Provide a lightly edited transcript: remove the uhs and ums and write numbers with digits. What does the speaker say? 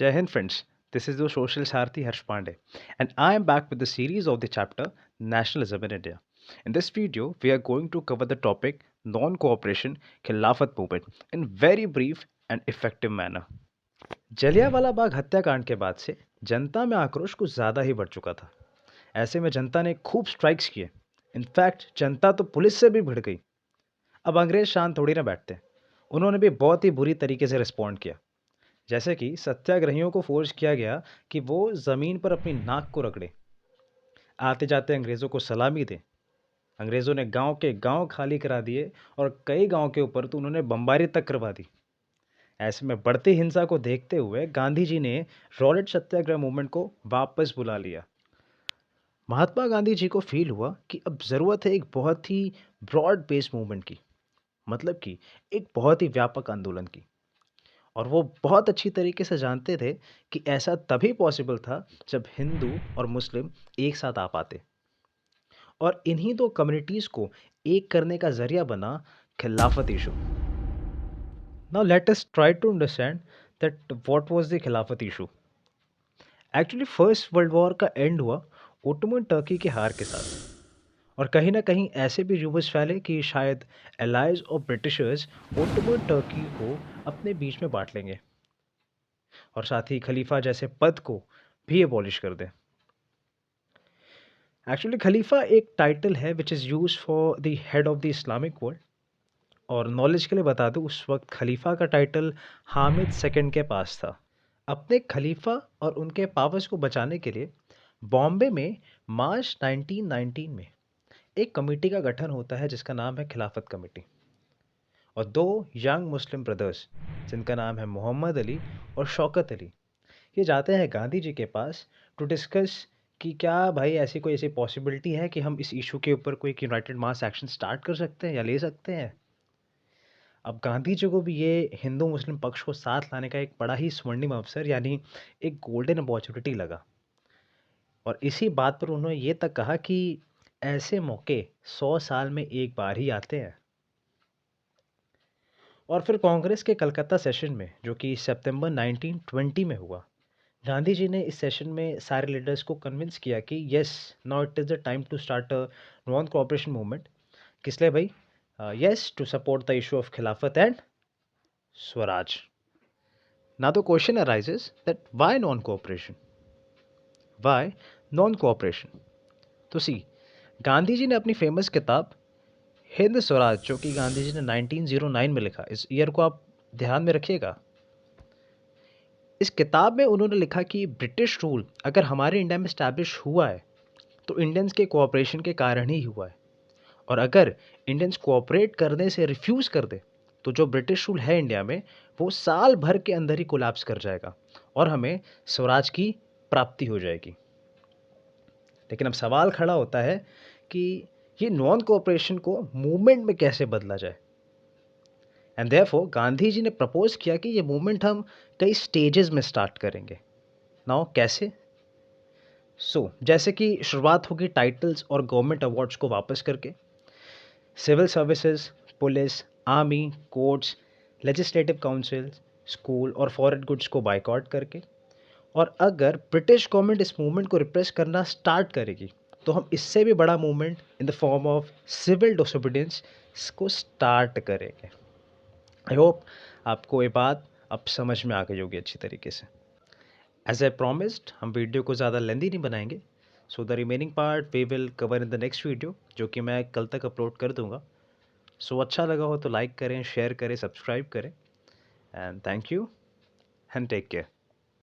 Jai Hind, friends. This is your social Sarthi Harsh Pandey, and I am back with the series of the chapter Nationalism in India. In this video, we are going to cover the topic non-cooperation Khilafat movement in very brief and effective manner. Jallianwala Bagh हत्याकांड के बाद से जनता में आक्रोश कुछ ज़्यादा ही बढ़ चुका था। ऐसे में जनता ने खूब स्ट्राइक्स किए। इनफैक्ट जनता तो पुलिस से भी भिड़ गई। अब अंग्रेज शांत थोड़ी ना बैठते। उन्होंने भी बहुत ही बुरी तरीके से रिस्पॉन्ड किया। जैसे कि सत्याग्रहियों को फोर्स किया गया कि वो ज़मीन पर अपनी नाक को रगड़े, आते जाते अंग्रेज़ों को सलामी दें। अंग्रेज़ों ने गांव के गांव खाली करा दिए और कई गांव के ऊपर तो उन्होंने बमबारी तक करवा दी। ऐसे में बढ़ती हिंसा को देखते हुए गांधी जी ने रॉलेट सत्याग्रह मूवमेंट को वापस बुला लिया। महात्मा गांधी जी को फील हुआ कि अब ज़रूरत है एक बहुत ही ब्रॉड बेस्ड मूवमेंट की, मतलब कि एक बहुत ही व्यापक आंदोलन की। और वो बहुत अच्छी तरीके से जानते थे कि ऐसा तभी पॉसिबल था जब हिंदू और मुस्लिम एक साथ आ पाते। और इन्हीं दो कम्युनिटीज़ को एक करने का जरिया बना Khilafat issue. Now let us try to understand that what was the Khilafat issue. Actually first world war का एंड हुआ ओटोमन टर्की के हार के साथ। और कहीं ना कहीं ऐसे भी रूमर्स फैले कि शायद एलाइज और ब्रिटिशर्स ओटोमन टर्की को अपने बीच में बांट लेंगे और साथ ही खलीफा जैसे पद को भी एबॉलिश कर दें। एक्चुअली खलीफा एक टाइटल है which is use for the head of the Islamic world. और नॉलेज के लिए बता दूं, उस वक्त खलीफा का टाइटल हामिद सेकंड के पास था। अपने खलीफा और उनके पावर्स को बचाने के लिए बॉम्बे में मार्च 1919 में एक कमेटी का गठन होता है जिसका नाम है खिलाफत कमेटी। और दो यंग मुस्लिम ब्रदर्स जिनका नाम है मोहम्मद अली और शौकत अली, ये जाते हैं गांधी जी के पास टू डिस्कस कि क्या भाई ऐसी पॉसिबिलिटी है कि हम इस इशू के ऊपर कोई यूनाइटेड मास एक्शन स्टार्ट कर सकते हैं या ले सकते हैं। अब गांधी जी को भी ये हिंदू मुस्लिम पक्ष को साथ लाने का एक बड़ा ही स्वर्णिम अवसर यानी एक गोल्डन अपॉर्चुनिटी लगा। और इसी बात पर उन्होंने ये तक कहा कि ऐसे मौके 100 साल में एक बार ही आते हैं। और फिर कांग्रेस के कलकत्ता सेशन में जो कि सितंबर 1920 में हुआ, गांधी जी ने इस सेशन में सारे लीडर्स को कन्विंस किया कि yes, now it is the time to start a non cooperation movement. किस लिए भाई? Yes, to support the issue of Khilafat and Swaraj. Now the question arises that why non cooperation, why non cooperation. तो see, Gandhi ji ने अपनी famous किताब हिंद स्वराज, जो कि गांधी जी ने 1909 में लिखा, इस ईयर को आप ध्यान में रखिएगा। इस किताब में उन्होंने लिखा कि ब्रिटिश रूल अगर हमारे इंडिया में स्टैब्लिश हुआ है तो इंडियंस के कोऑपरेशन के कारण ही हुआ है। और अगर इंडियंस कोऑपरेट करने से रिफ्यूज़ कर दे तो जो ब्रिटिश रूल है इंडिया में वो साल भर के अंदर ही कोलैप्स कर जाएगा और हमें स्वराज की प्राप्ति हो जाएगी। लेकिन अब सवाल खड़ा होता है कि ये नॉन कोऑपरेशन को मूवमेंट में कैसे बदला जाए। एंड देयरफॉर गांधी जी ने प्रपोज किया कि ये मूवमेंट हम कई स्टेजेस में स्टार्ट करेंगे। नाउ कैसे? जैसे कि शुरुआत होगी टाइटल्स और गवर्नमेंट अवार्ड्स को वापस करके, civil services, police, army, courts, legislative council, school और फॉरेन गुड्स को बाइकआउट करके। और अगर ब्रिटिश गवर्नमेंट इस मूवमेंट को रिप्रेस करना स्टार्ट करेगी तो हम इससे भी बड़ा movement in the form of civil disobedience को स्टार्ट करेंगे। आई होप आपको ये बात अब समझ में आ गई होगी अच्छी तरीके से। एज आई प्रॉमिस्ड, हम वीडियो को ज़्यादा लेंदी नहीं बनाएंगे। So the remaining part we will cover in the next video, जो कि मैं कल तक अपलोड कर दूंगा। सो अच्छा लगा हो तो लाइक करें, शेयर करें, सब्सक्राइब करें। And thank you and take care.